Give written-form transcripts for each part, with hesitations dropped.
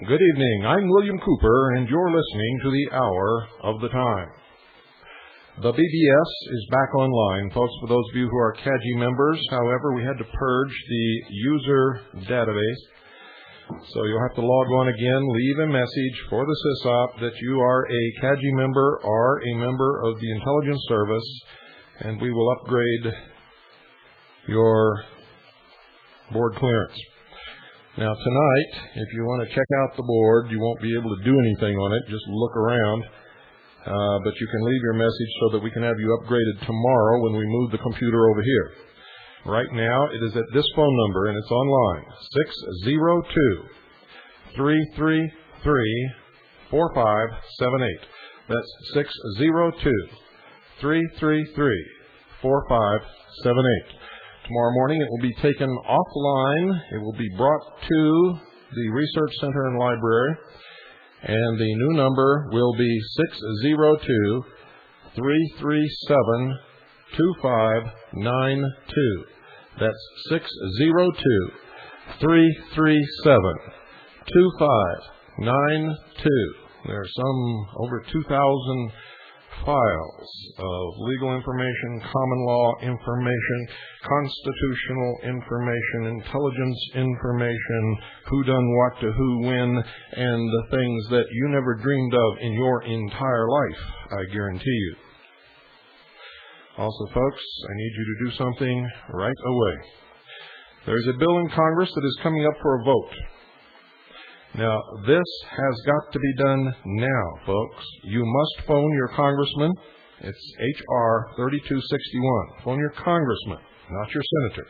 Good evening. I'm William Cooper, and you're listening to the Hour of the Time. The BBS is back online, folks, for those of you who are CAGI members. However, we had to purge the user database, so you'll have to log on again, leave a message for the SysOp that you are a CAGI member or a member of the Intelligence Service, and we will upgrade your board clearance. Now, tonight, if you want to check out the board, you won't be able to do anything on it. Just look around. But you can leave your message so that we can have you upgraded tomorrow when we move the computer over here. Right now, it is at this phone number, and it's online, 602-333-4578. That's 602-333-4578. Tomorrow morning, it will be taken offline. It will be brought to the Research Center and Library. And the new number will be 602-337-2592. That's 602-337-2592. There are over 2,000 files of legal information, common law information, constitutional information, intelligence information, who done what to who when, and the things that you never dreamed of in your entire life, I guarantee you. Also, folks, I need you to do something right away. There's a bill in Congress that is coming up for a vote. Now, this has got to be done now, folks. You must phone your congressman. It's H.R. 3261. Phone your congressman, not your senator.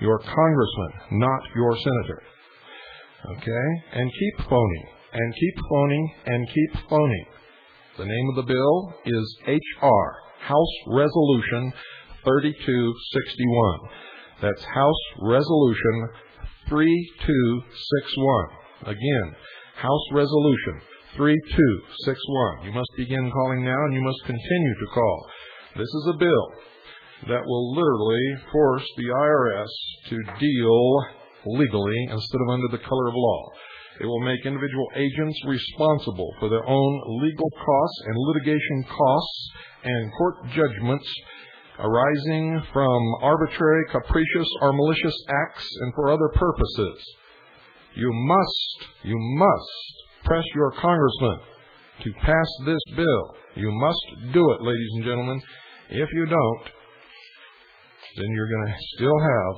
Your congressman, not your senator. Okay? And keep phoning, and keep phoning, and keep phoning. The name of the bill is H.R. House Resolution 3261. That's House Resolution 3261. Again, House Resolution 3261. You must begin calling now, and you must continue to call. This is a bill that will literally force the IRS to deal legally instead of under the color of law. It will make individual agents responsible for their own legal costs and litigation costs and court judgments arising from arbitrary, capricious, or malicious acts and for other purposes. You must press your congressman to pass this bill. You must do it, ladies and gentlemen. If you don't, then you're going to still have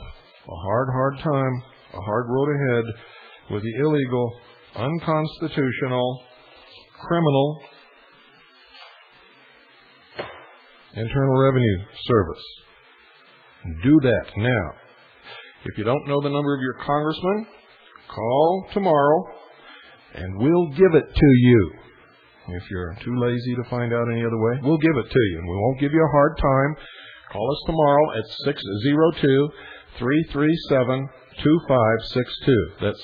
a hard time, a hard road ahead with the illegal, unconstitutional, criminal Internal Revenue Service. Do that now. If you don't know the number of your congressman, call tomorrow, and we'll give it to you. If you're too lazy to find out any other way, we'll give it to you, and we won't give you a hard time. Call us tomorrow at 602-337-2562. That's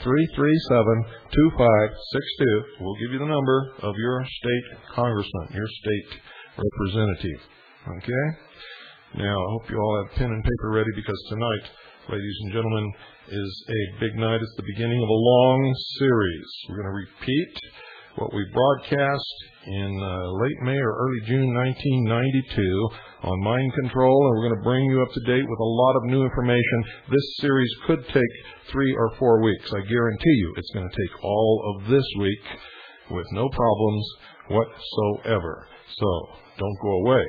602-337-2562. We'll give you the number of your state congressman, your state representative. Okay? Now, I hope you all have pen and paper ready, because tonight, ladies and gentlemen, is a big night. It's the beginning of a long series. We're going to repeat what we broadcast in late May or early June 1992 on mind control, and we're going to bring you up to date with a lot of new information. This series could take 3 or 4 weeks. I guarantee you it's going to take all of this week with no problems whatsoever. So, don't go away.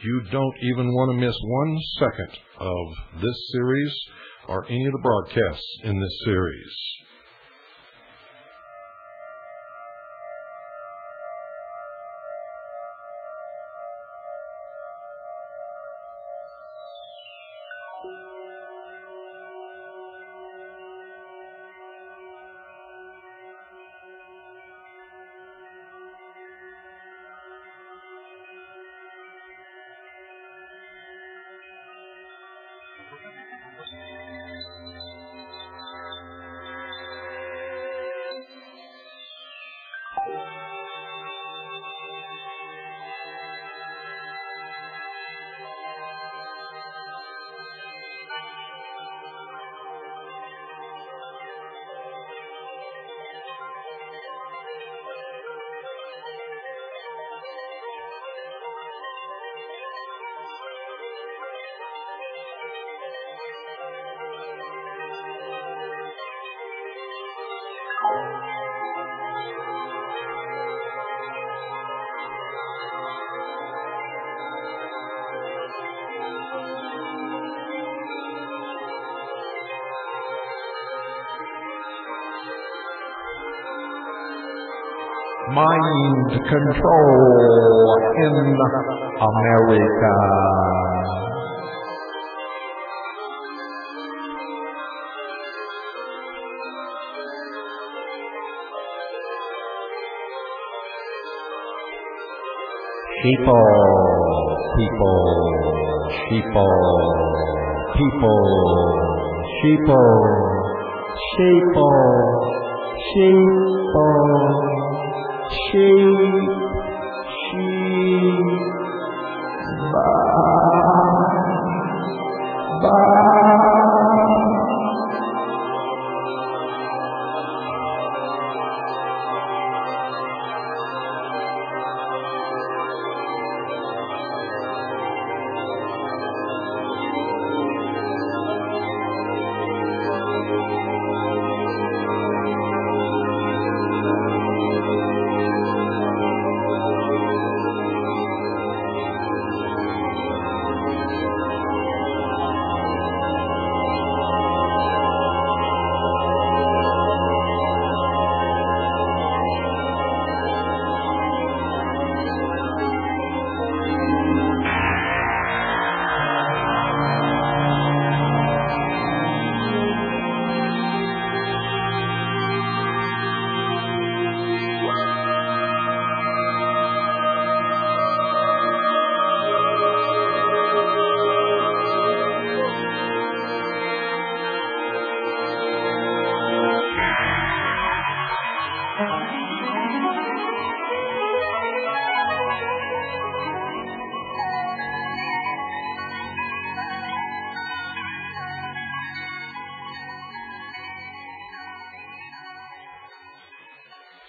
You don't even want to miss 1 second of this series or any of the broadcasts in this series. Mind control in America.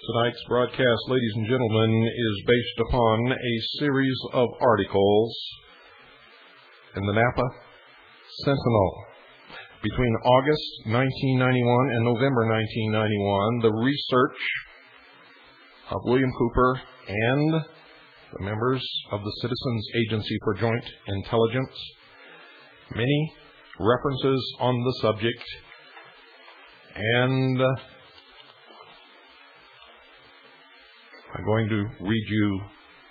Tonight's broadcast, ladies and gentlemen, is based upon a series of articles in the Napa Sentinel. Between August 1991 and November 1991, the research of William Cooper and the members of the Citizens Agency for Joint Intelligence, many references on the subject, and I'm going to read you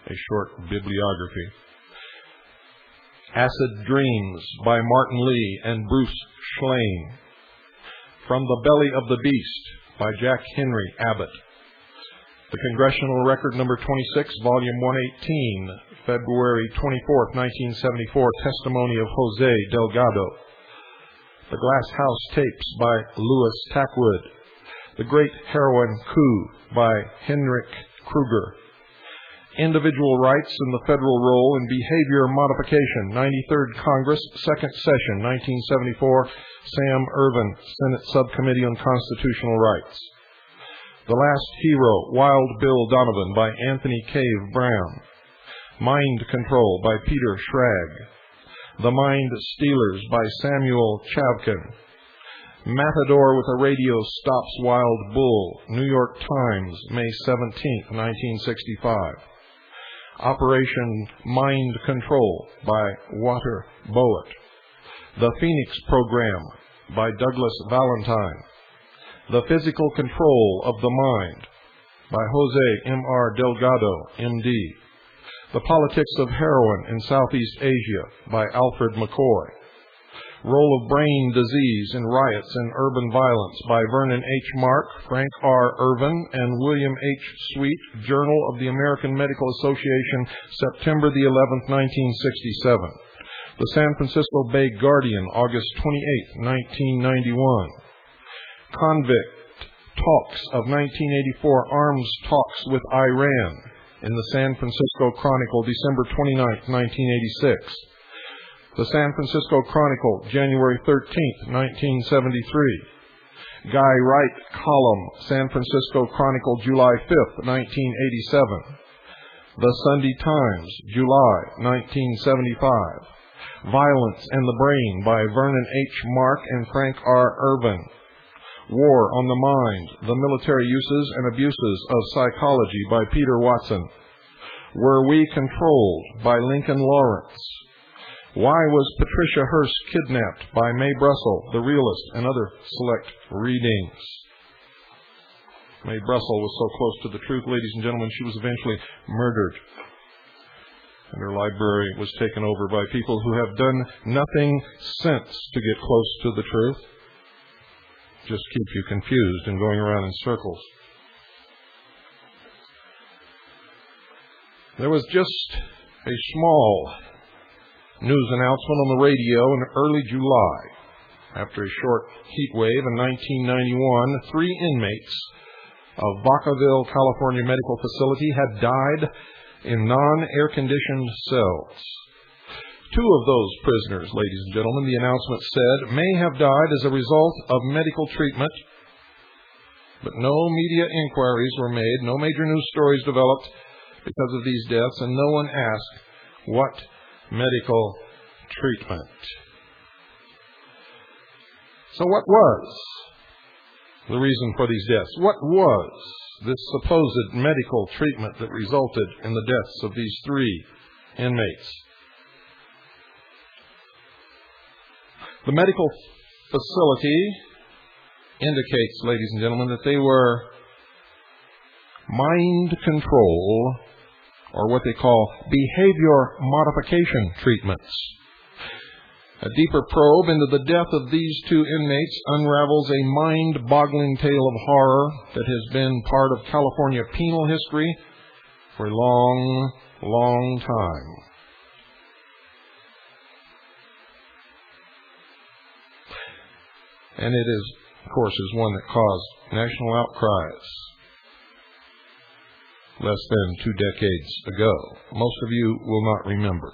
a short bibliography. Acid Dreams by Martin Lee and Bruce Schlain. From the Belly of the Beast by Jack Henry Abbott. The Congressional Record number 26, volume 118, February 24, 1974, testimony of Jose Delgado. The Glass House Tapes by Louis Tackwood. The Great Heroin Coup by Henrik Kruger. Individual Rights in the Federal Role in Behavior Modification, 93rd Congress, Second Session, 1974, Sam Ervin, Senate Subcommittee on Constitutional Rights. The Last Hero, Wild Bill Donovan by Anthony Cave Brown. Mind Control by Peter Schrag. The Mind Stealers by Samuel Chavkin. Matador with a radio stops wild bull. New York Times, May 17, 1965. Operation Mind Control by Walter Bullitt. The Phoenix Program by Douglas Valentine. The Physical Control of the Mind by Jose M.R. Delgado, M.D. The Politics of Heroin in Southeast Asia by Alfred McCoy. Role of Brain Disease in Riots and Urban Violence by Vernon H. Mark, Frank R. Irvin, and William H. Sweet, Journal of the American Medical Association, September the 11th, 1967. The San Francisco Bay Guardian, August 28, 1991. Convict Talks of 1984 Arms Talks with Iran in the San Francisco Chronicle, December 29, 1986. The San Francisco Chronicle, January 13, 1973. Guy Wright column, San Francisco Chronicle, July 5, 1987. The Sunday Times, July 1975. Violence and the Brain by Vernon H. Mark and Frank R. Irvin. War on the Mind, The Military Uses and Abuses of Psychology by Peter Watson. Were We Controlled by Lincoln Lawrence. Why Was Patricia Hearst Kidnapped by Mae Brussell, The Realist, and other select readings. Mae Brussell was so close to the truth, ladies and gentlemen, she was eventually murdered. And her library was taken over by people who have done nothing since to get close to the truth. Just keep you confused and going around in circles. There was just a small news announcement on the radio in early July. After a short heat wave in 1991, 3 inmates of Vacaville, California Medical Facility had died in non-air-conditioned cells. 2 of those prisoners, ladies and gentlemen, the announcement said, may have died as a result of medical treatment, but no media inquiries were made, no major news stories developed because of these deaths, and no one asked what medical treatment. So what was the reason for these deaths? What was this supposed medical treatment that resulted in the deaths of these 3 inmates? The medical facility indicates, ladies and gentlemen, that they were mind control, or what they call behavior modification treatments. A deeper probe into the death of these 2 inmates unravels a mind-boggling tale of horror that has been part of California penal history for a long, long time. And it is, of course, one that caused national outcries less than 2 decades ago. Most of you will not remember.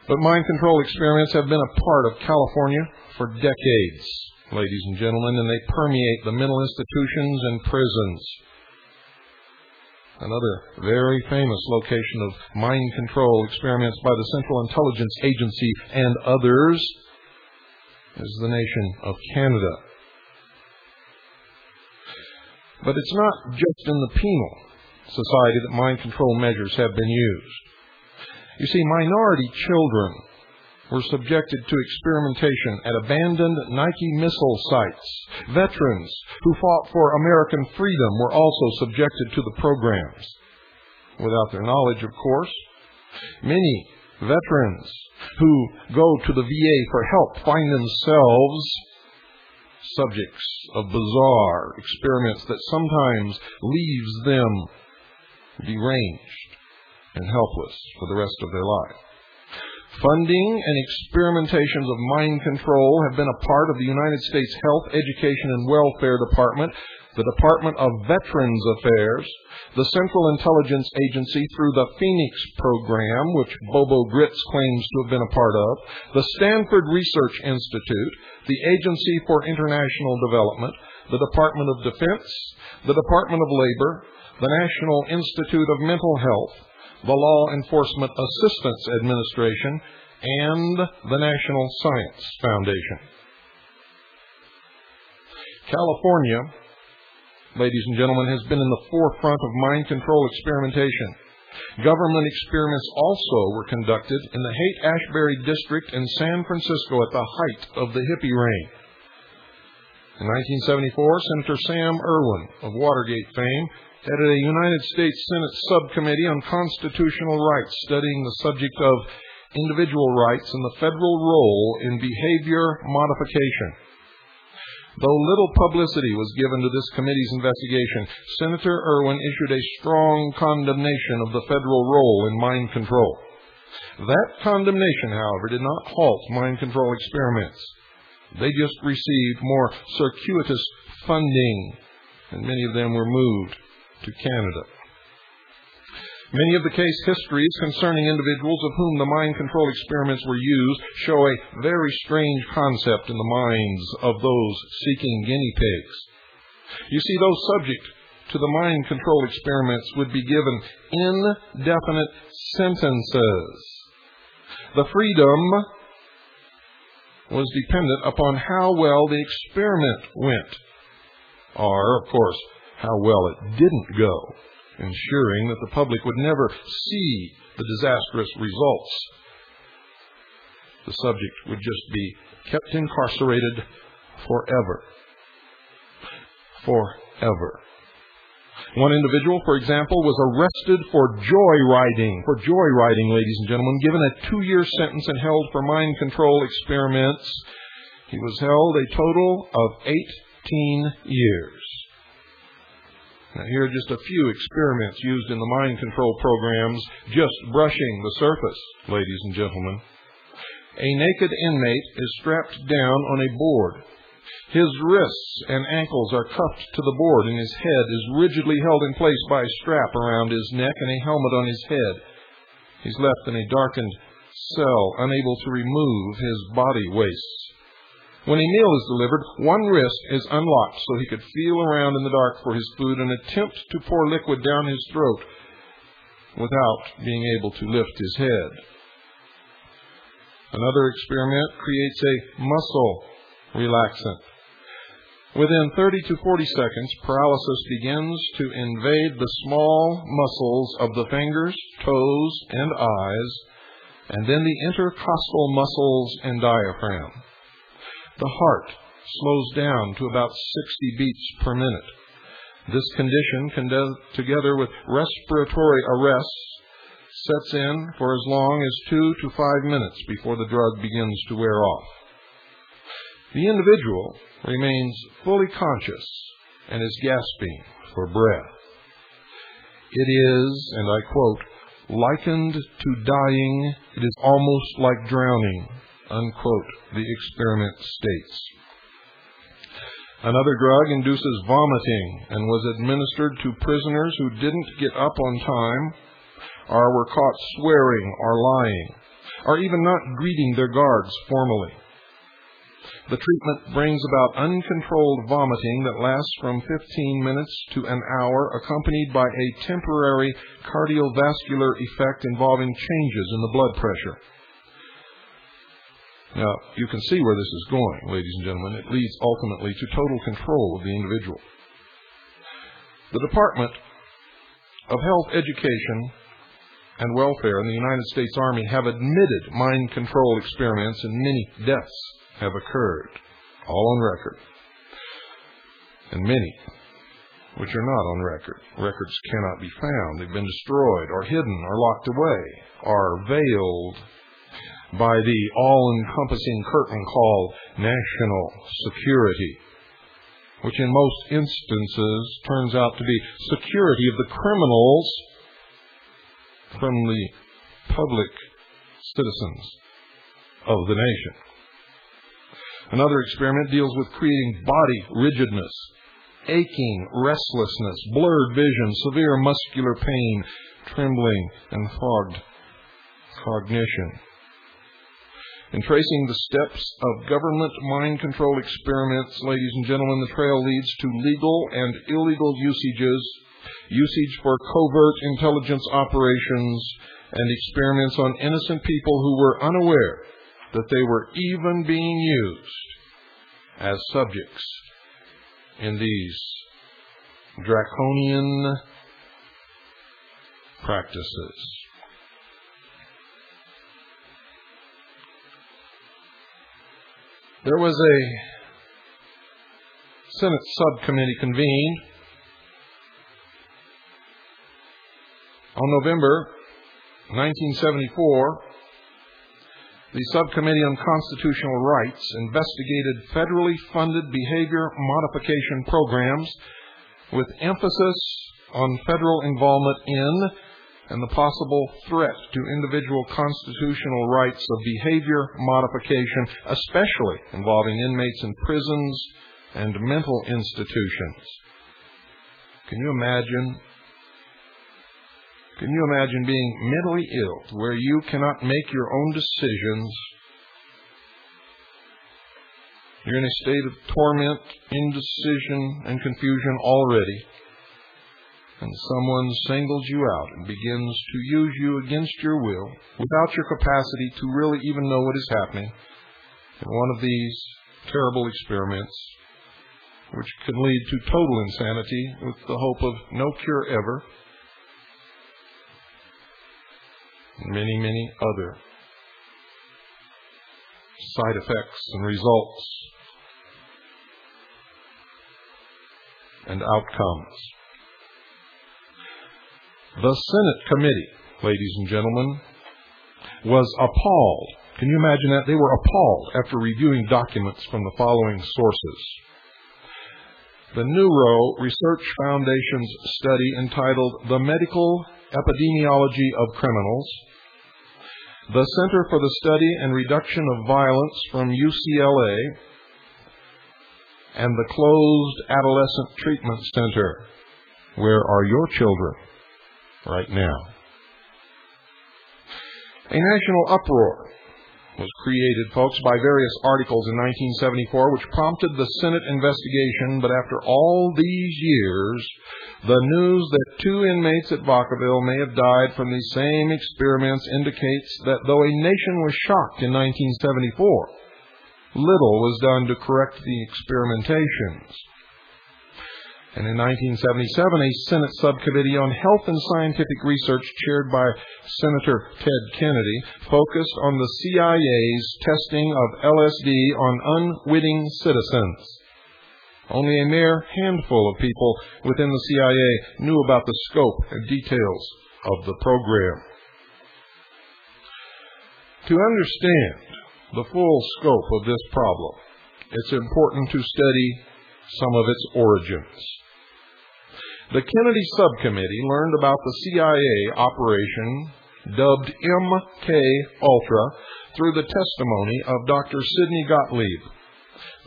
But mind control experiments have been a part of California for decades, ladies and gentlemen, and they permeate the mental institutions and prisons. Another very famous location of mind control experiments by the Central Intelligence Agency and others is the nation of Canada. But it's not just in the penal society that mind control measures have been used. You see, minority children were subjected to experimentation at abandoned Nike missile sites. Veterans who fought for American freedom were also subjected to the programs. Without their knowledge, of course. Many veterans who go to the VA for help find themselves subjects of bizarre experiments that sometimes leaves them deranged and helpless for the rest of their life. Funding and experimentations of mind control have been a part of the United States Health, Education, and Welfare Department, the Department of Veterans Affairs, the Central Intelligence Agency through the Phoenix Program, which Bobo Gritz claims to have been a part of, the Stanford Research Institute, the Agency for International Development, the Department of Defense, the Department of Labor, the National Institute of Mental Health, the Law Enforcement Assistance Administration, and the National Science Foundation. California, ladies and gentlemen, has been in the forefront of mind control experimentation. Government experiments also were conducted in the Haight-Ashbury district in San Francisco at the height of the hippie reign. In 1974, Senator Sam Erwin of Watergate fame headed a United States Senate subcommittee on constitutional rights, studying the subject of individual rights and the federal role in behavior modification. Though little publicity was given to this committee's investigation, Senator Erwin issued a strong condemnation of the federal role in mind control. That condemnation, however, did not halt mind control experiments. They just received more circuitous funding, and many of them were moved to Canada. Many of the case histories concerning individuals of whom the mind control experiments were used show a very strange concept in the minds of those seeking guinea pigs. You see, those subject to the mind control experiments would be given indefinite sentences. The freedom was dependent upon how well the experiment went, or, of course, how well it didn't go, ensuring that the public would never see the disastrous results. The subject would just be kept incarcerated forever. Forever. One individual, for example, was arrested for joyriding. For joyriding, ladies and gentlemen, given a 2-year sentence and held for mind control experiments. He was held a total of 18 years. Now, here are just a few experiments used in the mind control programs, just brushing the surface, ladies and gentlemen. A naked inmate is strapped down on a board. His wrists and ankles are cuffed to the board, and his head is rigidly held in place by a strap around his neck and a helmet on his head. He's left in a darkened cell, unable to remove his body wastes. When a meal is delivered, one wrist is unlocked so he could feel around in the dark for his food and attempt to pour liquid down his throat without being able to lift his head. Another experiment creates a muscle relaxant. Within 30 to 40 seconds, paralysis begins to invade the small muscles of the fingers, toes, and eyes, and then the intercostal muscles and diaphragm. The heart slows down to about 60 beats per minute. This condition, together with respiratory arrests, sets in for as long as 2 to 5 minutes before the drug begins to wear off. The individual remains fully conscious and is gasping for breath. It is, and I quote, likened to dying. It is almost like drowning, unquote, the experiment states. Another drug induces vomiting and was administered to prisoners who didn't get up on time, or were caught swearing or lying, or even not greeting their guards formally. The treatment brings about uncontrolled vomiting that lasts from 15 minutes to an hour, accompanied by a temporary cardiovascular effect involving changes in the blood pressure. Now, you can see where this is going, ladies and gentlemen. It leads ultimately to total control of the individual. The Department of Health, Education, and Welfare in the United States Army have admitted mind control experiments, and many deaths have occurred, all on record. And many which are not on record. Records cannot be found. They've been destroyed or hidden or locked away or veiled by the all-encompassing curtain called national security, which in most instances turns out to be security of the criminals from the public citizens of the nation. Another experiment deals with creating body rigidness, aching, restlessness, blurred vision, severe muscular pain, trembling, and fogged cognition. In tracing the steps of government mind control experiments, ladies and gentlemen, the trail leads to legal and illegal usage for covert intelligence operations, and experiments on innocent people who were unaware that they were even being used as subjects in these draconian practices. There was a Senate subcommittee convened on November 1974. The Subcommittee on Constitutional Rights investigated federally funded behavior modification programs with emphasis on federal involvement in and the possible threat to individual constitutional rights of behavior modification, especially involving inmates in prisons and mental institutions. Can you imagine being mentally ill to where you cannot make your own decisions? You're in a state of torment, indecision, and confusion already. And someone singles you out and begins to use you against your will, without your capacity to really even know what is happening, in one of these terrible experiments, which can lead to total insanity with the hope of no cure ever, and many, many other side effects and results and outcomes. The Senate committee, ladies and gentlemen, was appalled. Can you imagine that? They were appalled after reviewing documents from the following sources. The Neuro Research Foundation's study entitled The Medical Epidemiology of Criminals, the Center for the Study and Reduction of Violence from UCLA, and the Closed Adolescent Treatment Center. Where are your children right now? A national uproar was created, folks, by various articles in 1974 which prompted the Senate investigation, but after all these years, the news that 2 inmates at Vacaville may have died from these same experiments indicates that though a nation was shocked in 1974, little was done to correct the experimentations. And in 1977, a Senate subcommittee on health and scientific research chaired by Senator Ted Kennedy focused on the CIA's testing of LSD on unwitting citizens. Only a mere handful of people within the CIA knew about the scope and details of the program. To understand the full scope of this problem, it's important to study some of its origins. The Kennedy Subcommittee learned about the CIA operation, dubbed MK Ultra, through the testimony of Dr. Sidney Gottlieb.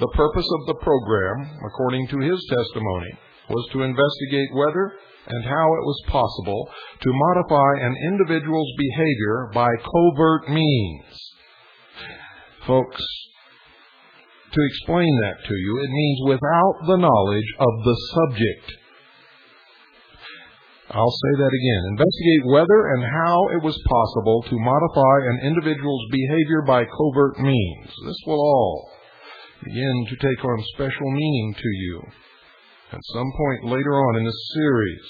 The purpose of the program, according to his testimony, was to investigate whether and how it was possible to modify an individual's behavior by covert means. Folks, to explain that to you, it means without the knowledge of the subject. I'll say that again. Investigate whether and how it was possible to modify an individual's behavior by covert means. This will all begin to take on special meaning to you at some point later on in this series.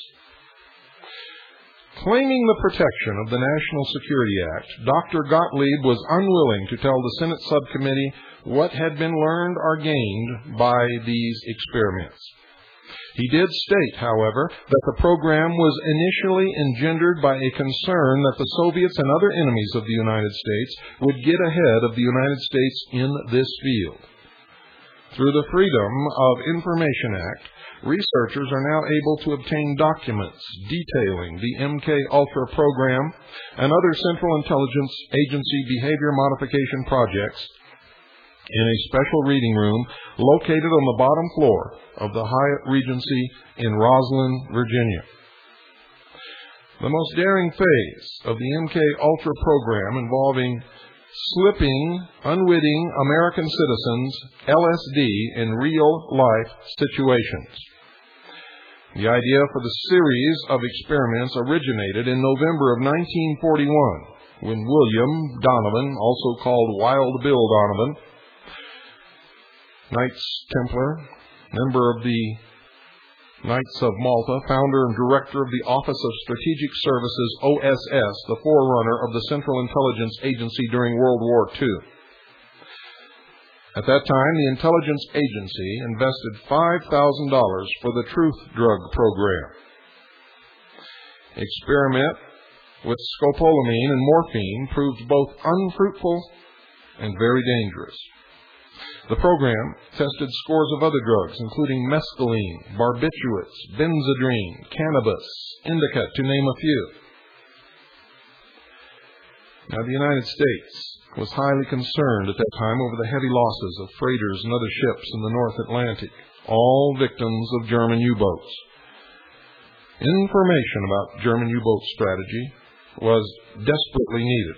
Claiming the protection of the National Security Act, Dr. Gottlieb was unwilling to tell the Senate subcommittee what had been learned or gained by these experiments. He did state, however, that the program was initially engendered by a concern that the Soviets and other enemies of the United States would get ahead of the United States in this field. Through the Freedom of Information Act, researchers are now able to obtain documents detailing the MK Ultra program and other Central Intelligence Agency behavior modification projects in a special reading room located on the bottom floor of the Hyatt Regency in Roslyn, Virginia. The most daring phase of the MK Ultra program involving slipping unwitting American citizens LSD in real-life situations. The idea for the series of experiments originated in November of 1941 when William Donovan, also called Wild Bill Donovan, Knights Templar, member of the Knights of Malta, founder and director of the Office of Strategic Services, OSS, the forerunner of the Central Intelligence Agency during World War II. At that time, the intelligence agency invested $5,000 for the Truth Drug Program. Experiment with scopolamine and morphine proved both unfruitful and very dangerous. The program tested scores of other drugs, including mescaline, barbiturates, benzedrine, cannabis, indica, to name a few. Now, the United States was highly concerned at that time over the heavy losses of freighters and other ships in the North Atlantic, all victims of German U-boats. Information about German U-boat strategy was desperately needed,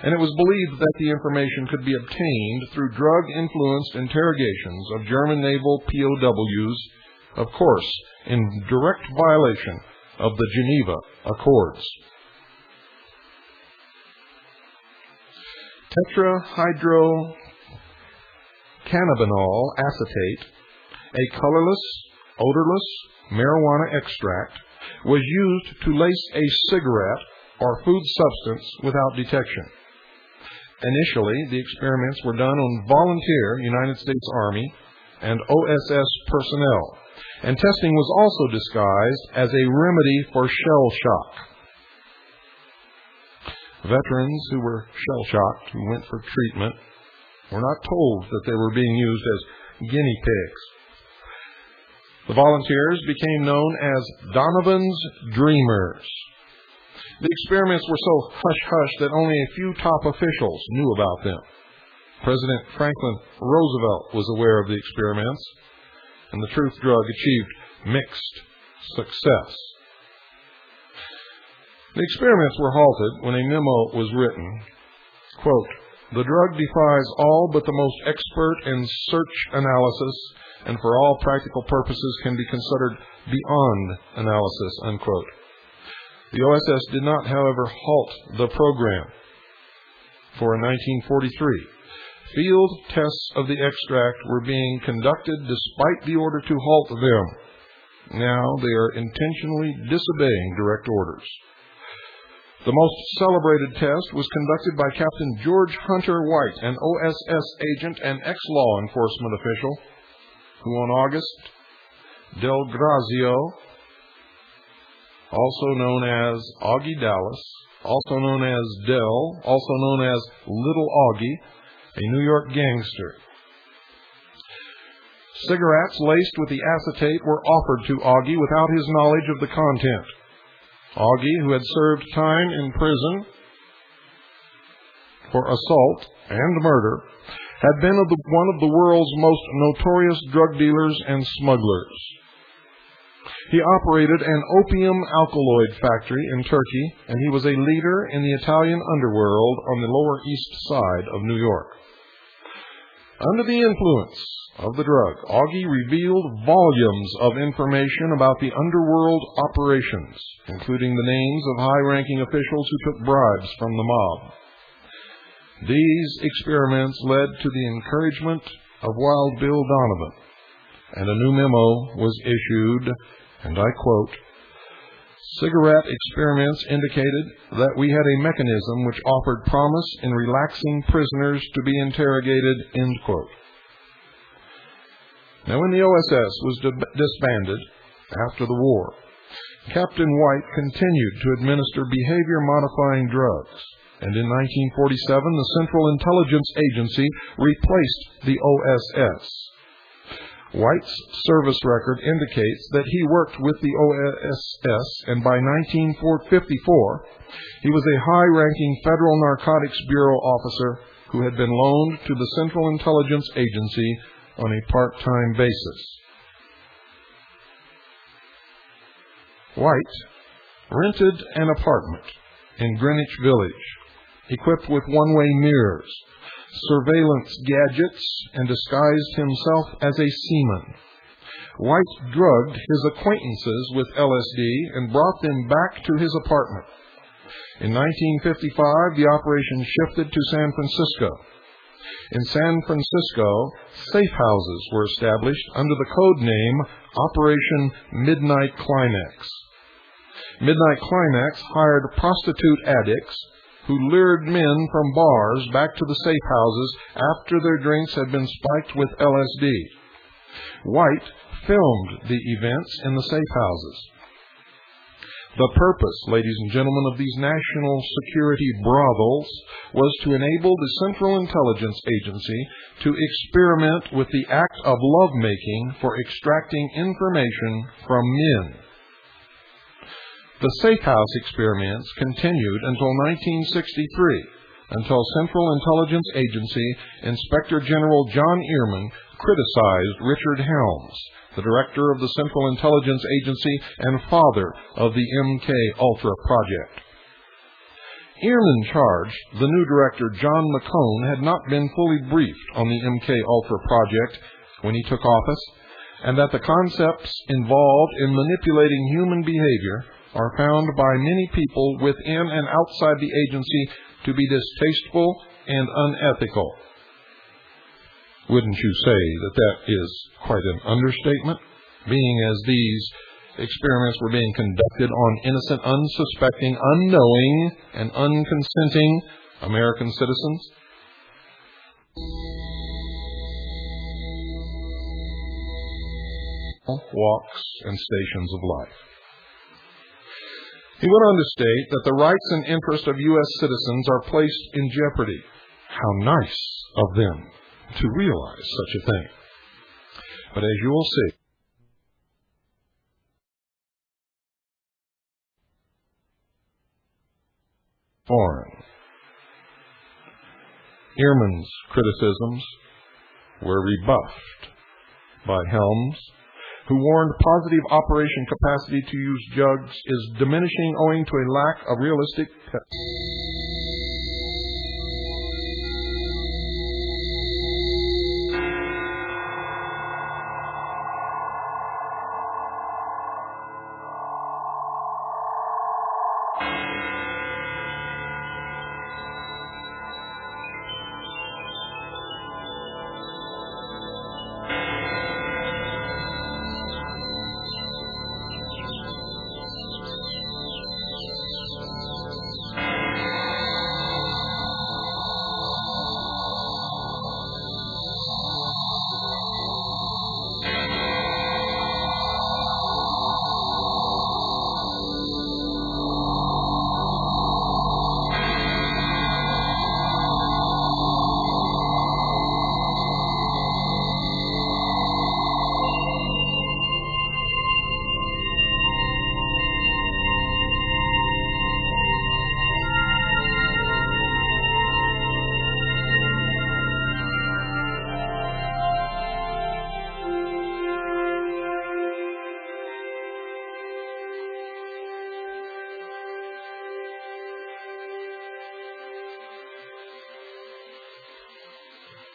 and it was believed that the information could be obtained through drug-influenced interrogations of German naval POWs, of course, in direct violation of the Geneva Accords. Tetrahydrocannabinol acetate, a colorless, odorless marijuana extract, was used to lace a cigarette or food substance without detection. Initially, the experiments were done on volunteer United States Army and OSS personnel, and testing was also disguised as a remedy for shell shock. Veterans who were shell-shocked, who went for treatment, were not told that they were being used as guinea pigs. The volunteers became known as Donovan's Dreamers. The experiments were so hush-hush that only a few top officials knew about them. President Franklin Roosevelt was aware of the experiments, and the truth drug achieved mixed success. The experiments were halted when a memo was written. Quote, "The drug defies all but the most expert in search analysis, and for all practical purposes can be considered beyond analysis," unquote. The OSS did not, however, halt the program. For in 1943, field tests of the extract were being conducted despite the order to halt them. Now they are intentionally disobeying direct orders. The most celebrated test was conducted by Captain George Hunter White, an OSS agent and ex-law enforcement official, who on August delgato, also known as Augie Dallas, also known as Del, also known as Little Augie, a New York gangster. Cigarettes laced with the acetate were offered to Augie without his knowledge of the content. Augie, who had served time in prison for assault and murder, had been one of the world's most notorious drug dealers and smugglers. He operated an opium alkaloid factory in Turkey, and he was a leader in the Italian underworld on the Lower East Side of New York. Under the influence of the drug, Augie revealed volumes of information about the underworld operations, including the names of high-ranking officials who took bribes from the mob. These experiments led to the encouragement of Wild Bill Donovan, and a new memo was issued, and I quote, "Cigarette experiments indicated that we had a mechanism which offered promise in relaxing prisoners to be interrogated," end quote. Now, when the OSS was disbanded after the war, Captain White continued to administer behavior-modifying drugs, and in 1947, the Central Intelligence Agency replaced the OSS. White's service record indicates that he worked with the OSS, and by 1954, he was a high-ranking Federal Narcotics Bureau officer who had been loaned to the Central Intelligence Agency on a part-time basis. White rented an apartment in Greenwich Village, equipped with one-way mirrors, surveillance gadgets, and disguised himself as a seaman. White drugged his acquaintances with LSD and brought them back to his apartment. In 1955, the operation shifted to San Francisco. In San Francisco, safe houses were established under the code name Operation Midnight Climax. Midnight Climax hired prostitute addicts who lured men from bars back to the safe houses after their drinks had been spiked with LSD. White filmed the events in the safe houses. The purpose, ladies and gentlemen, of these national security brothels was to enable the Central Intelligence Agency to experiment with the act of lovemaking for extracting information from men. The safe house experiments continued until 1963, until Central Intelligence Agency Inspector General John Ehrman criticized Richard Helms, the director of the Central Intelligence Agency and father of the MK Ultra project. Ehrman charged the new director, John McCone, had not been fully briefed on the MK Ultra project when he took office, and that the concepts involved in manipulating human behavior are found by many people within and outside the agency to be distasteful and unethical. Wouldn't you say that that is quite an understatement, being as these experiments were being conducted on innocent, unsuspecting, unknowing, and unconsenting American citizens? Walks and stations of life. He went on to state that the rights and interests of U.S. citizens are placed in jeopardy. How nice of them to realize such a thing. But as you will see, foreign. Ehrman's criticisms were rebuffed by Helms, who warned positive operation capacity to use drugs is diminishing owing to a lack of realistic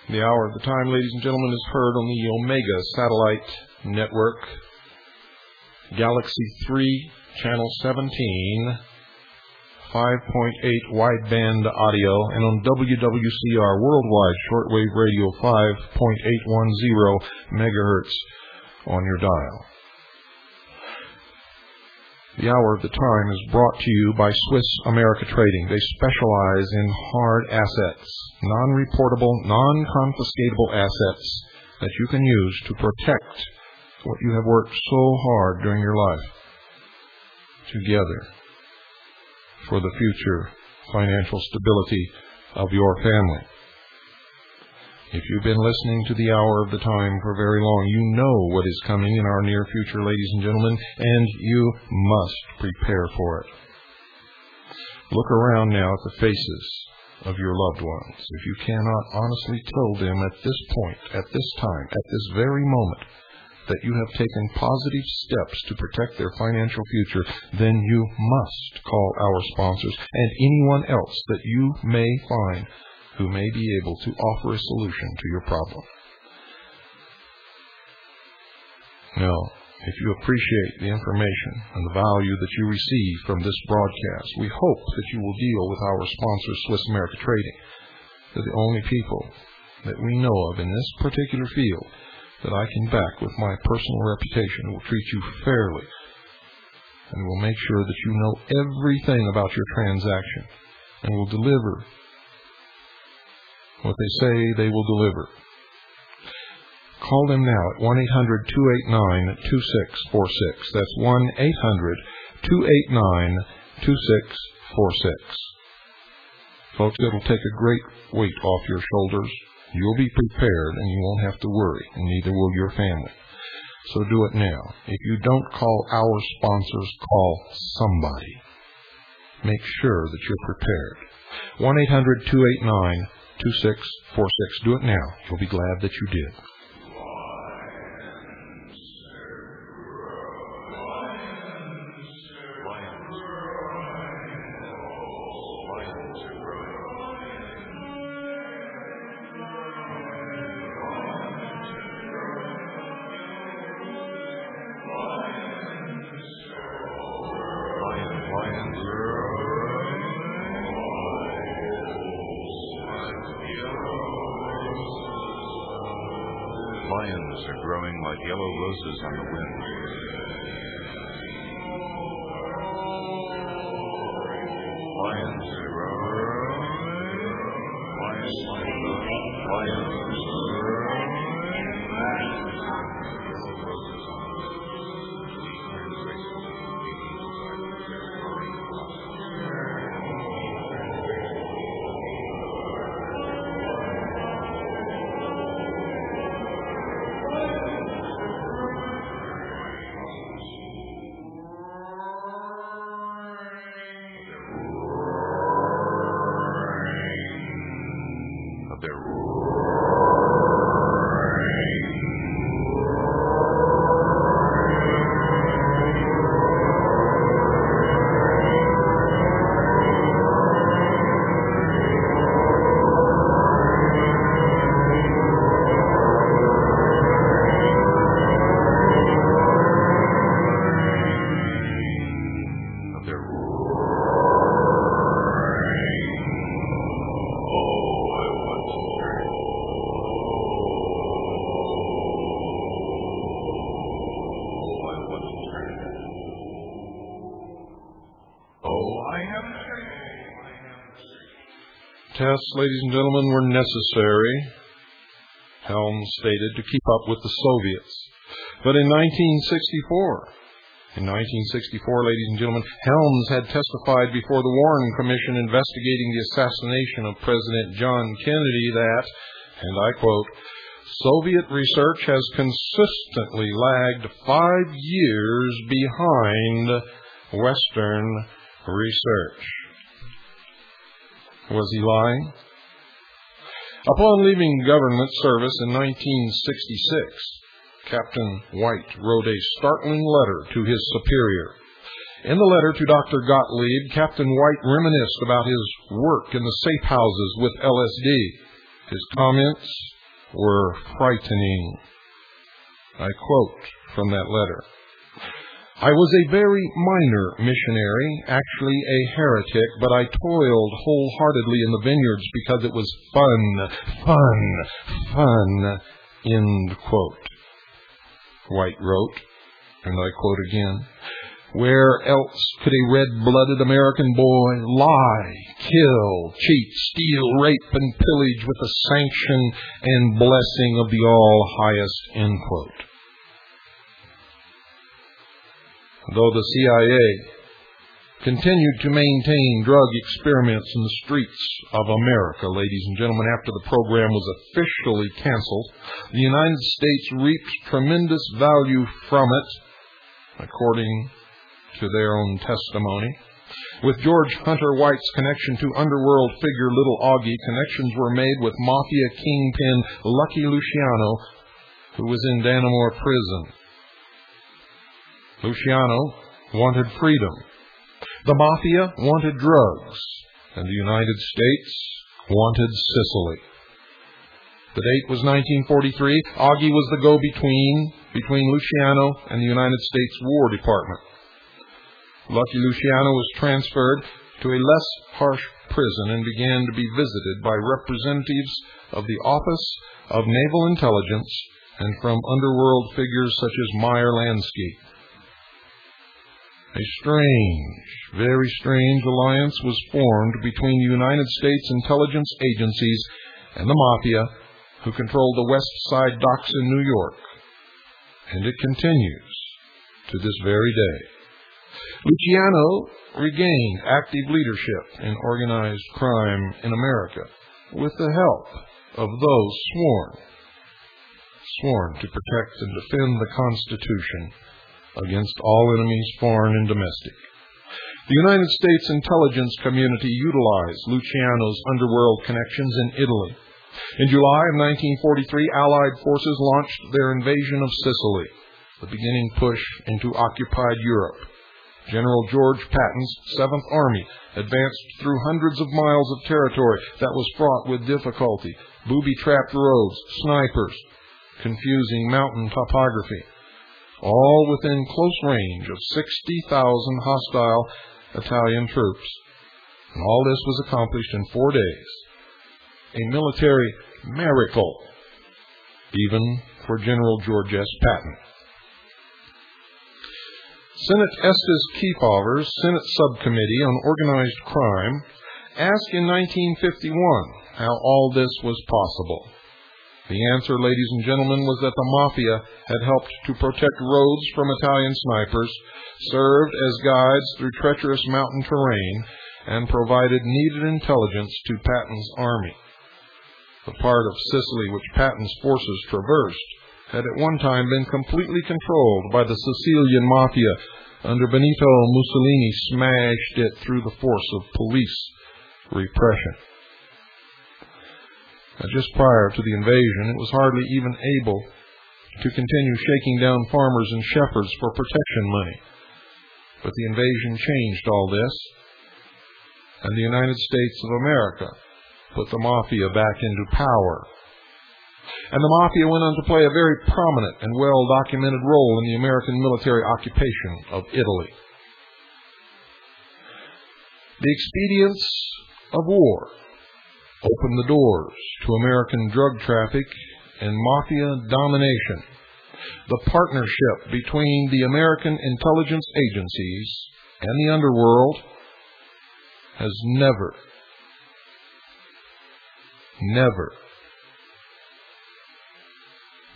The hour of the time, ladies and gentlemen, is heard on the Omega satellite network, Galaxy 3, Channel 17, 5.8 wideband audio, and on WWCR worldwide shortwave radio 5.810 megahertz on your dial. The hour of the time is brought to you by Swiss America Trading. They specialize in hard assets, non-reportable, non-confiscatable assets that you can use to protect what you have worked so hard during your life together for the future financial stability of your family. If you've been listening to the hour of the time for very long, you know what is coming in our near future, ladies and gentlemen, and you must prepare for it. Look around now at the faces of your loved ones. If you cannot honestly tell them at this point, at this time, at this very moment, that you have taken positive steps to protect their financial future, then you must call our sponsors and anyone else that you may find who may be able to offer a solution to your problem. Now, if you appreciate the information and the value that you receive from this broadcast, we hope that you will deal with our sponsor, Swiss America Trading. They're the only people that we know of in this particular field that I can back with my personal reputation will treat you fairly and will make sure that you know everything about your transaction and will deliver what they say they will deliver. Call them now at 1-800-289-2646. That's 1-800-289-2646. Folks, it'll take a great weight off your shoulders. You'll be prepared and you won't have to worry, and neither will your family. So do it now. If you don't call our sponsors, call somebody. Make sure that you're prepared. 1-800-289-2646. Do it now. You'll be glad that you did. Lions are growing like yellow roses on the wind. Lions are growing. Lions. Tests, ladies and gentlemen, were necessary, Helms stated, to keep up with the Soviets. But in 1964, ladies and gentlemen, Helms had testified before the Warren Commission investigating the assassination of President John Kennedy that, and I quote, Soviet research has consistently lagged 5 years behind Western research. Was he lying? Upon leaving government service in 1966, Captain White wrote a startling letter to his superior. In the letter to Dr. Gottlieb, Captain White reminisced about his work in the safe houses with LSD. His comments were frightening. I quote from that letter. I was a very minor missionary, actually a heretic, but I toiled wholeheartedly in the vineyards because it was fun, end quote. White wrote, and I quote again, where else could a red-blooded American boy lie, kill, cheat, steal, rape, and pillage with the sanction and blessing of the All-Highest, end quote. Though the CIA continued to maintain drug experiments in the streets of America, ladies and gentlemen, after the program was officially canceled, the United States reaped tremendous value from it, according to their own testimony. With George Hunter White's connection to underworld figure Little Augie, connections were made with mafia kingpin Lucky Luciano, who was in Dannemora prison. Luciano wanted freedom. The mafia wanted drugs, and the United States wanted Sicily. The date was 1943. Augie was the go-between between Luciano and the United States War Department. Lucky Luciano was transferred to a less harsh prison and began to be visited by representatives of the Office of Naval Intelligence and from underworld figures such as Meyer Lansky. A strange, very strange alliance was formed between the United States intelligence agencies and the mafia, who controlled the West Side docks in New York. And it continues to this very day. Luciano regained active leadership in organized crime in America with the help of those sworn to protect and defend the Constitution against all enemies, foreign and domestic. The United States intelligence community utilized Luciano's underworld connections in Italy. In July of 1943, Allied forces launched their invasion of Sicily, the beginning push into occupied Europe. General George Patton's 7th Army advanced through hundreds of miles of territory that was fraught with difficulty, booby-trapped roads, snipers, confusing mountain topography, all within close range of 60,000 hostile Italian troops. And all this was accomplished in 4 days. A military miracle, even for General George S. Patton. Senate Estes Kefauver's Senate Subcommittee on Organized Crime asked in 1951 how all this was possible. The answer, ladies and gentlemen, was that the mafia had helped to protect roads from Italian snipers, served as guides through treacherous mountain terrain, and provided needed intelligence to Patton's army. The part of Sicily which Patton's forces traversed had at one time been completely controlled by the Sicilian mafia. Under Benito Mussolini smashed it through the force of police repression. Just prior to the invasion, it was hardly even able to continue shaking down farmers and shepherds for protection money. But the invasion changed all this, and the United States of America put the mafia back into power. And the mafia went on to play a very prominent and well-documented role in the American military occupation of Italy. The expedients of war opened the doors to American drug traffic and mafia domination. The partnership between the American intelligence agencies and the underworld has never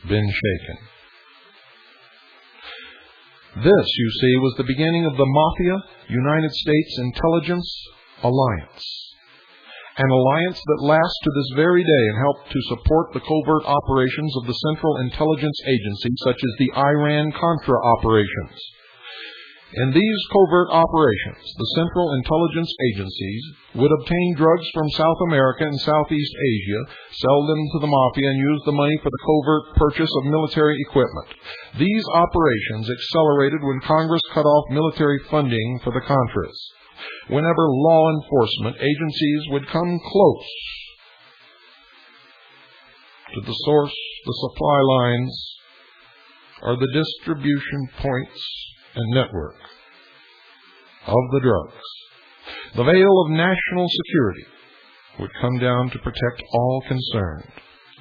been shaken. This, you see, was the beginning of the Mafia-United States Intelligence Alliance. An alliance that lasts to this very day and helped to support the covert operations of the Central Intelligence Agency, such as the Iran-Contra operations. In these covert operations, the Central Intelligence Agencies would obtain drugs from South America and Southeast Asia, sell them to the Mafia, and use the money for the covert purchase of military equipment. These operations accelerated when Congress cut off military funding for the Contras. Whenever law enforcement agencies would come close to the source, the supply lines, or the distribution points and network of the drugs, the veil of national security would come down to protect all concerned,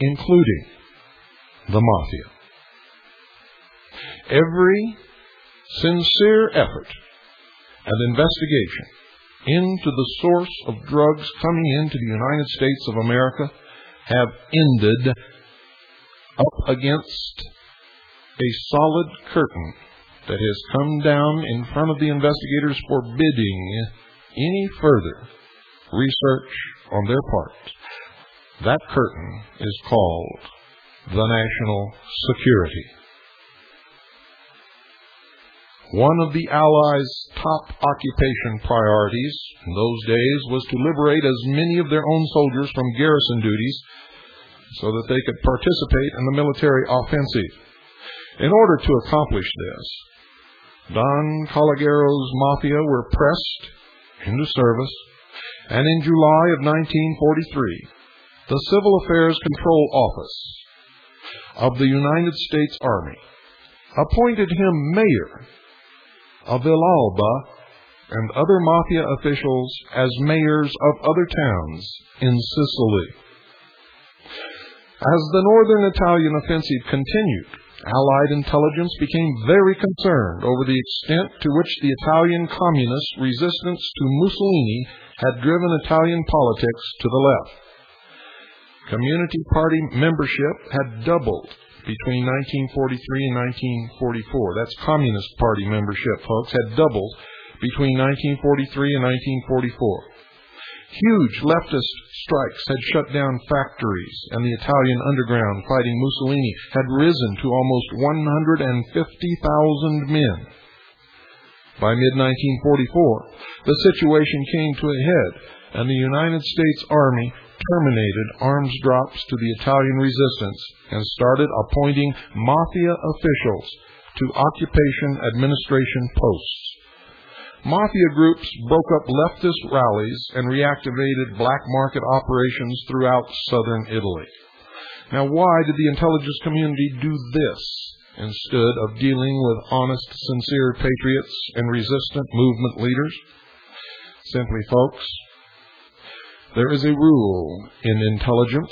including the Mafia. Every sincere effort and investigation into the source of drugs coming into the United States of America have ended up against a solid curtain that has come down in front of the investigators, forbidding any further research on their part. That curtain is called the national security. One of the Allies' top occupation priorities in those days was to liberate as many of their own soldiers from garrison duties so that they could participate in the military offensive. In order to accomplish this, Don Calleguero's Mafia were pressed into service, and in July of 1943, the Civil Affairs Control Office of the United States Army appointed him mayor of Villalba, and other mafia officials as mayors of other towns in Sicily. As the northern Italian offensive continued, Allied intelligence became very concerned over the extent to which the Italian communist resistance to Mussolini had driven Italian politics to the left. Community Party membership had doubled between 1943 and 1944. That's Communist Party membership, folks, had doubled between 1943 and 1944. Huge leftist strikes had shut down factories, and the Italian underground fighting Mussolini had risen to almost 150,000 men. By mid-1944, the situation came to a head, and the United States Army terminated arms drops to the Italian resistance and started appointing mafia officials to occupation administration posts. Mafia groups broke up leftist rallies and reactivated black market operations throughout southern Italy. Now, why did the intelligence community do this instead of dealing with honest, sincere patriots and resistant movement leaders? Simply, folks, there is a rule in intelligence.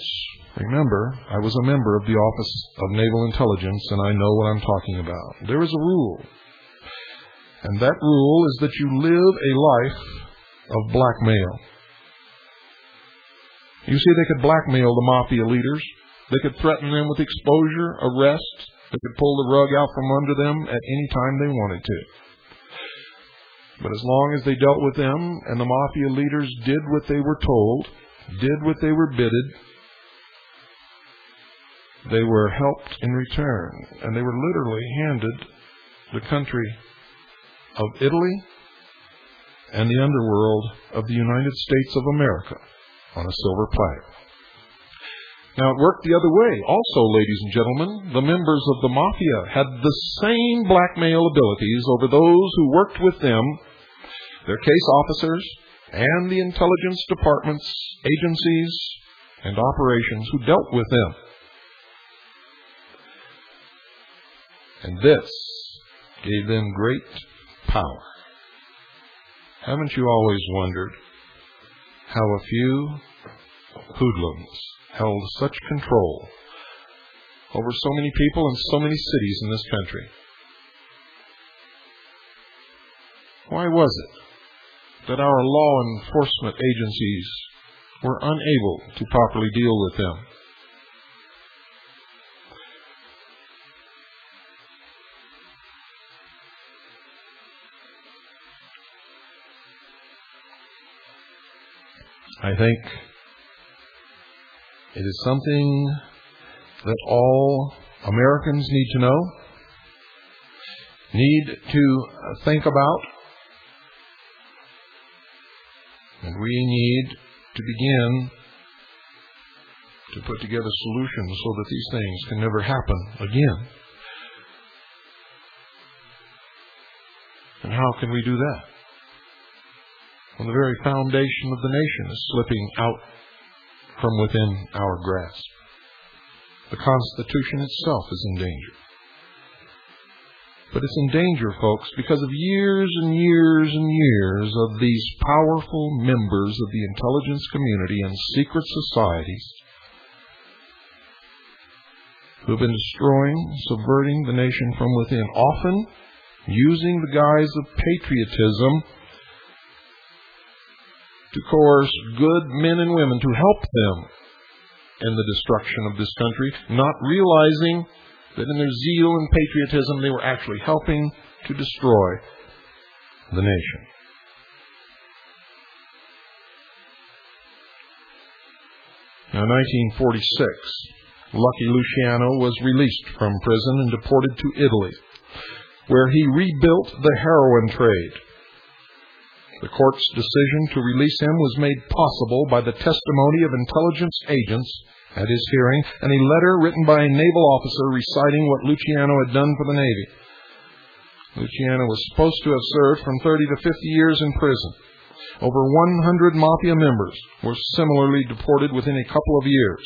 Remember, I was a member of the Office of Naval Intelligence, and I know what I'm talking about. There is a rule. And that rule is that you live a life of blackmail. You see, they could blackmail the mafia leaders. They could threaten them with exposure, arrest. They could pull the rug out from under them at any time they wanted to. But as long as they dealt with them and the mafia leaders did what they were told, did what they were bidded, they were helped in return. And they were literally handed the country of Italy and the underworld of the United States of America on a silver platter. Now, it worked the other way. Also, ladies and gentlemen, the members of the mafia had the same blackmail abilities over those who worked with them, their case officers, and the intelligence departments, agencies, and operations who dealt with them. And this gave them great power. Haven't you always wondered how a few hoodlums held such control over so many people and so many cities in this country? Why was it that our law enforcement agencies were unable to properly deal with them? I think it is something that all Americans need to know, need to think about, and we need to begin to put together solutions so that these things can never happen again. And how can we do that? When the very foundation of the nation is slipping out from within our grasp. The Constitution itself is in danger. But it's in danger, folks, because of years and years and years of these powerful members of the intelligence community and secret societies who have been destroying, subverting the nation from within, often using the guise of patriotism to coerce good men and women to help them in the destruction of this country, not realizing that in their zeal and patriotism they were actually helping to destroy the nation. Now, in 1946, Lucky Luciano was released from prison and deported to Italy, where he rebuilt the heroin trade. The court's decision to release him was made possible by the testimony of intelligence agents at his hearing and a letter written by a naval officer reciting what Luciano had done for the Navy. Luciano was supposed to have served from 30 to 50 years in prison. Over 100 mafia members were similarly deported within a couple of years.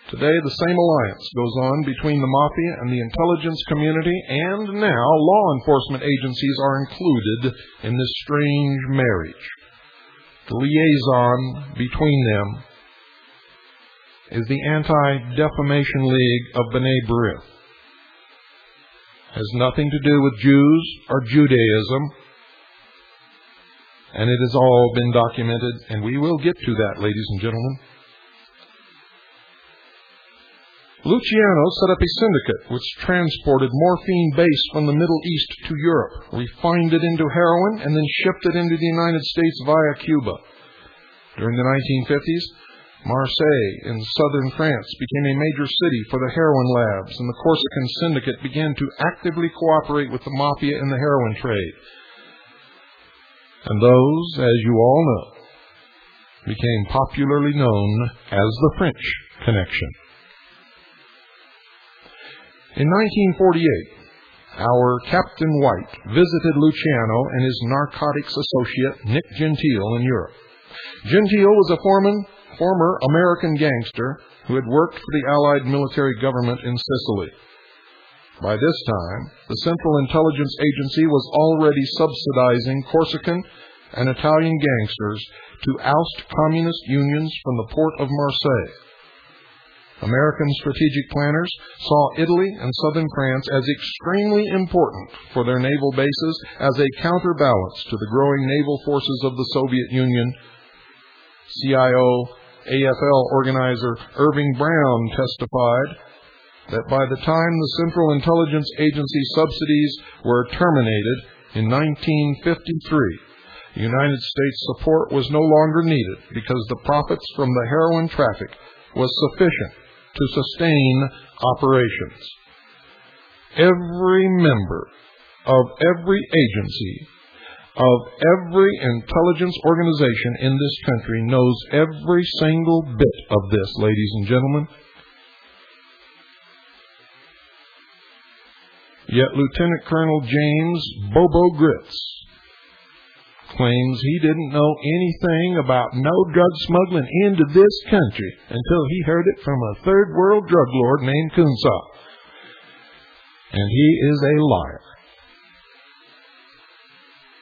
Today, the same alliance goes on between the mafia and the intelligence community, and now law enforcement agencies are included in this strange marriage. The liaison between them is the Anti-Defamation League of B'nai B'rith. Has nothing to do with Jews or Judaism, and it has all been documented, and we will get to that, ladies and gentlemen. Luciano set up a syndicate which transported morphine base from the Middle East to Europe, refined it into heroin, and then shipped it into the United States via Cuba. During the 1950s, Marseille in southern France became a major city for the heroin labs, and the Corsican syndicate began to actively cooperate with the mafia in the heroin trade. And those, as you all know, became popularly known as the French Connection. In 1948, our Captain White visited Luciano and his narcotics associate, Nick Gentile, in Europe. Gentile was a former American gangster who had worked for the Allied military government in Sicily. By this time, the Central Intelligence Agency was already subsidizing Corsican and Italian gangsters to oust communist unions from the port of Marseille. American strategic planners saw Italy and southern France as extremely important for their naval bases as a counterbalance to the growing naval forces of the Soviet Union. CIO AFL organizer Irving Brown testified that by the time the Central Intelligence Agency subsidies were terminated in 1953, the United States support was no longer needed because the profits from the heroin traffic was sufficient to sustain operations. Every member of every agency, of every intelligence organization in this country knows every single bit of this, ladies and gentlemen. Yet Lieutenant Colonel James Bobo Gritz claims he didn't know anything about no drug smuggling into this country until he heard it from a third world drug lord named Kunsa. And he is a liar.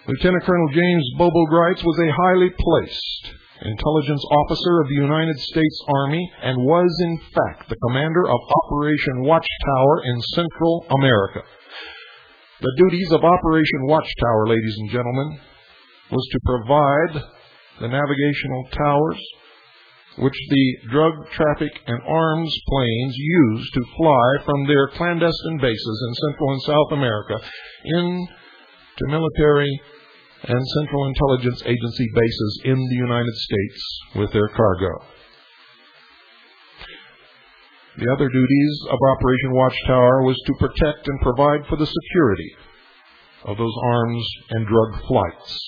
Lieutenant Colonel James Bobo Gritz was a highly placed intelligence officer of the United States Army and was, in fact, the commander of Operation Watchtower in Central America. The duties of Operation Watchtower, ladies and gentlemen, was to provide the navigational towers which the drug traffic and arms planes used to fly from their clandestine bases in Central and South America into military and Central Intelligence Agency bases in the United States with their cargo. The other duties of Operation Watchtower was to protect and provide for the security of those arms and drug flights.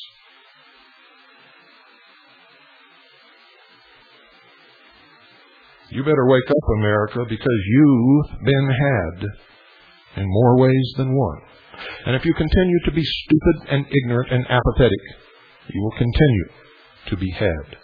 You better wake up, America, because you've been had in more ways than one. And if you continue to be stupid and ignorant and apathetic, you will continue to be had.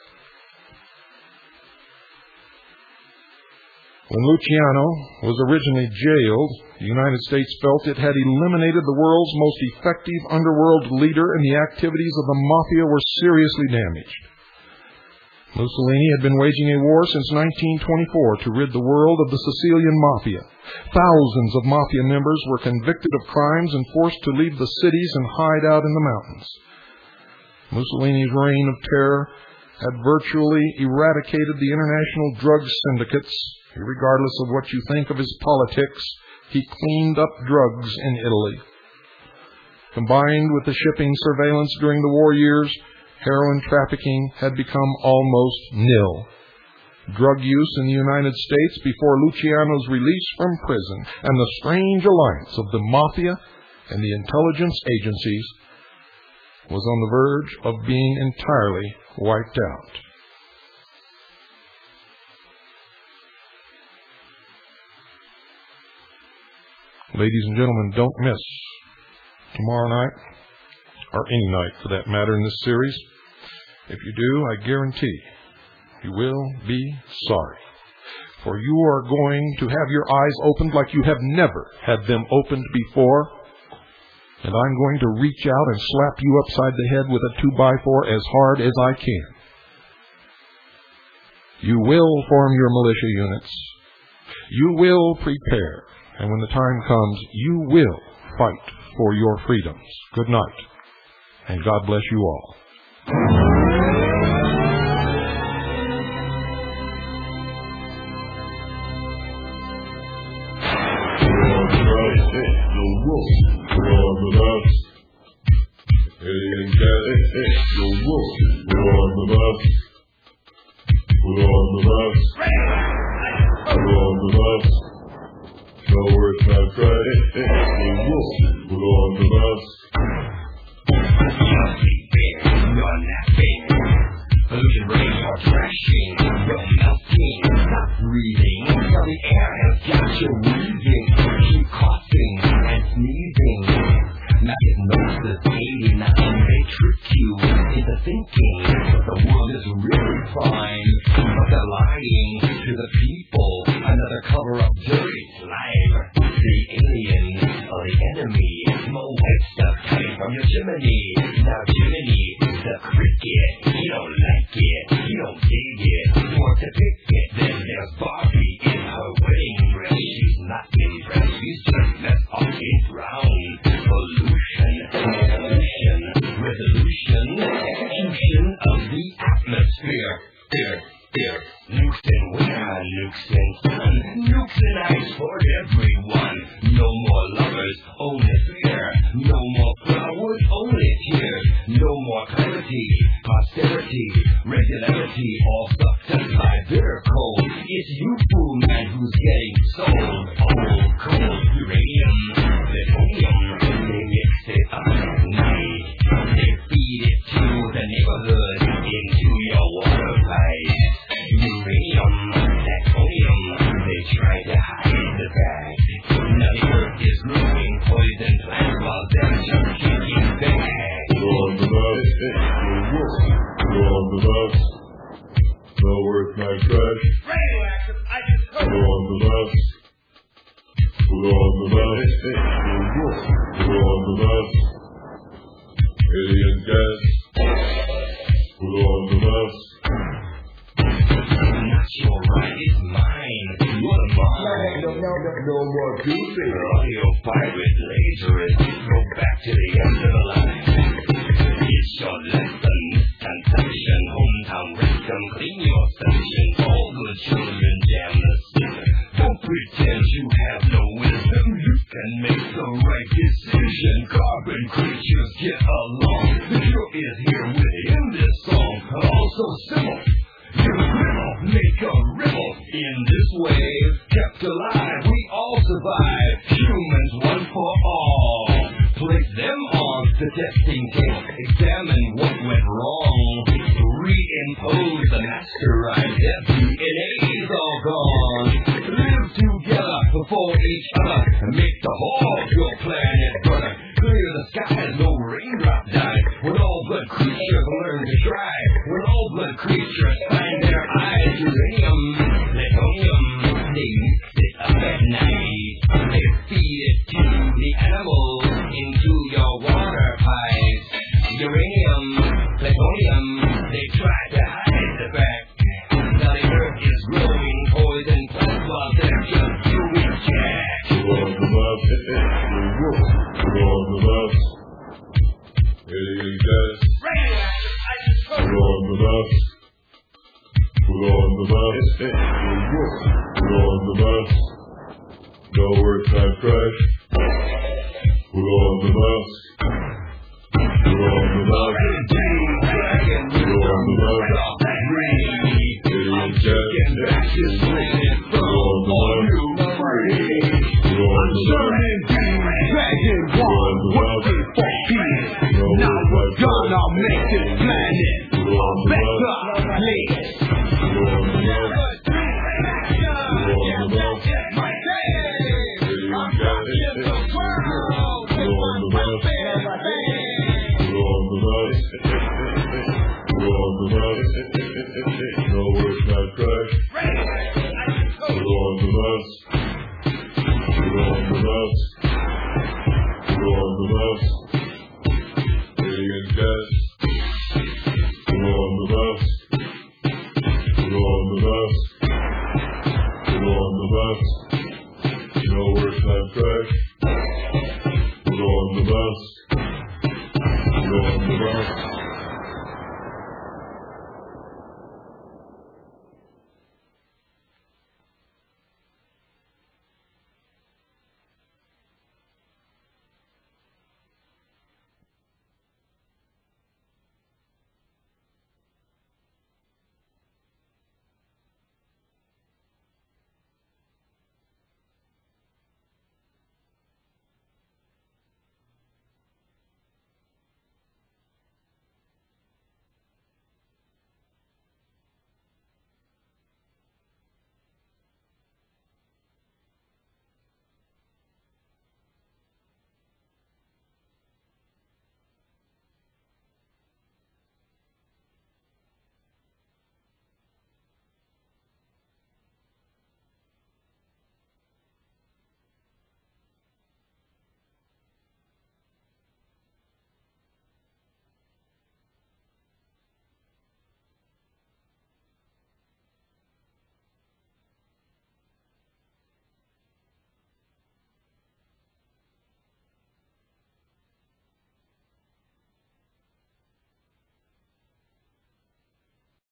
When Luciano was originally jailed, the United States felt it had eliminated the world's most effective underworld leader, and the activities of the mafia were seriously damaged. Mussolini had been waging a war since 1924 to rid the world of the Sicilian mafia. Thousands of mafia members were convicted of crimes and forced to leave the cities and hide out in the mountains. Mussolini's reign of terror had virtually eradicated the international drug syndicates. Regardless of what you think of his politics, he cleaned up drugs in Italy. Combined with the shipping surveillance during the war years, heroin trafficking had become almost nil. Drug use in the United States before Luciano's release from prison and the strange alliance of the mafia and the intelligence agencies was on the verge of being entirely wiped out. Ladies and gentlemen, don't miss tomorrow night, or any night for that matter in this series. If you do, I guarantee you will be sorry. For you are going to have your eyes opened like you have never had them opened before. And I'm going to reach out and slap you upside the head with a 2x4 as hard as I can. You will form your militia units. You will prepare. And when the time comes, you will fight for your freedoms. Good night. And God bless you all. Pollution rays are trashing, you're melting, stop breathing, till the air has got you wheezing, keep coughing and sneezing. Now hypnosis 89, they trick you into thinking that the world is really fine, but they're lying to the people, another cover of dirty slime. The alien or the enemy, more white stuff coming from your chimney. Now Jiminy, the cricket, you don't like it, you don't dig it, you want to pick it. Then there's Barbie in her wedding dress. She's not impressed, she's just messed up in brown. Pollution, evolution, resolution, execution of the atmosphere. Fear, nukes and winter, nukes and sun, nukes and ice for everyone. No more lovers, only fear. No more flowers, only tears. No more clarity, posterity, regularity, all sucked up by bitter cold. It's you, fool man, who's getting sold. Old, cold, uranium, plutonium, they mix it up at night. They feed it to the neighborhood, into your water pipes. Uranium, plutonium, they try to hide the fact. Now the earth is growing poison plants while they're just kicking back. Put on the bus, put on the bus, no earth night crash. Radioactive, I just heard. Put on the bus, put on the bus, put on the bus, alien gas. Put on the bus. Not your right, it's mine. You're mine. No more goofy. Audio pirate lasers, go back to the end of the line. It's your lesson, misconception, hometown rectum, clean your section. All good children jam the system. Don't pretend you have no wisdom. You can make the right decision. Carbon creatures get along. The cure is here within this song. Also simple. You will make a ripple. In this way, kept alive, we all survive. Humans, one for all. Place them on the testing tape. Examine what went wrong. Reimpose the master right. Their DNA's all gone. Live together for each other. Make the whole your planet brother. Clear the skies, no raindrop die. When all blood creatures learn to try. When all blood creatures find their eyes. Uranium, plutonium, they mix it up at night. They feed it to the animals, into your water pipes. Uranium, plutonium, they try to hide the fact. Now the earth is growing poison plants while they're just doing jack. Put on the bus, put on the bus, alien gas. Radioactive, I just Put on the bus, put on the bus, put on the bus, no earth night crash. Put on the bus, put on the bus, put on the bus, alien gas. Put on the bus, put on the bus. Now we're gonna make this planet a better place. No earth night crash. the mask.